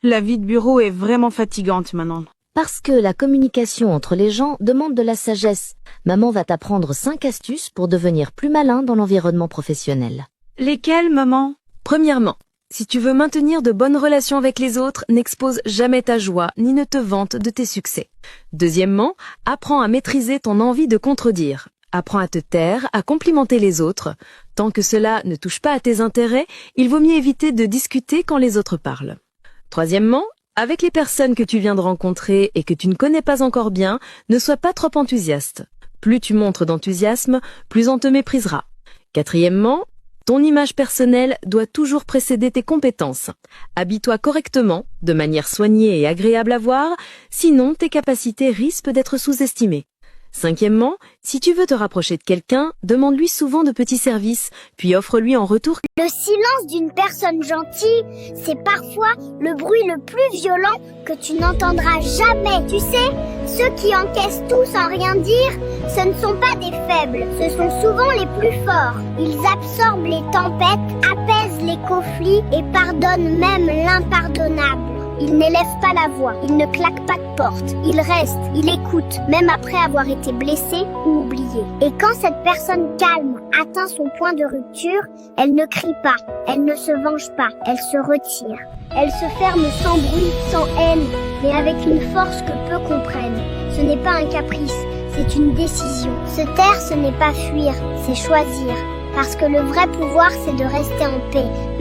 La vie de bureau est vraiment fatigante maintenant. Parce que la communication entre les gens demande de la sagesse. Maman va t'apprendre 5 astuces pour devenir plus malin dans l'environnement professionnel. Lesquelles, maman? Premièrement, si tu veux maintenir de bonnes relations avec les autres, n'expose jamais ta joie ni ne te vante de tes succès. Deuxièmement, apprends à maîtriser ton envie de contredire. Apprends à te taire, à complimenter les autres. Tant que cela ne touche pas à tes intérêts, il vaut mieux éviter de discuter quand les autres parlent. Troisièmement, avec les personnes que tu viens de rencontrer et que tu ne connais pas encore bien, ne sois pas trop enthousiaste. Plus tu montres d'enthousiasme, plus on te méprisera. Quatrièmement, ton image personnelle doit toujours précéder tes compétences. Habille-toi correctement, de manière soignée et agréable à voir, sinon tes capacités risquent d'être sous-estimées. Cinquièmement, si tu veux te rapprocher de quelqu'un, demande-lui souvent de petits services, puis offre-lui en retour. Le silence d'une personne gentille, c'est parfois le bruit le plus violent que tu n'entendras jamais. Tu sais, ceux qui encaissent tout sans rien dire, ce ne sont pas des faibles, ce sont souvent les plus forts. Ils absorbent les tempêtes, apaisent les conflits et pardonnent même l'impardonnable. Il n'élève pas la voix, il ne claque pas de porte, il reste, il écoute, même après avoir été blessé ou oublié. Et quand cette personne calme atteint son point de rupture, elle ne crie pas, elle ne se venge pas, elle se retire. Elle se ferme sans bruit, sans haine, mais avec une force que peu comprennent. Ce n'est pas un caprice, c'est une décision. Se taire, ce n'est pas fuir, c'est choisir. Parce que le vrai pouvoir, c'est de rester en paix.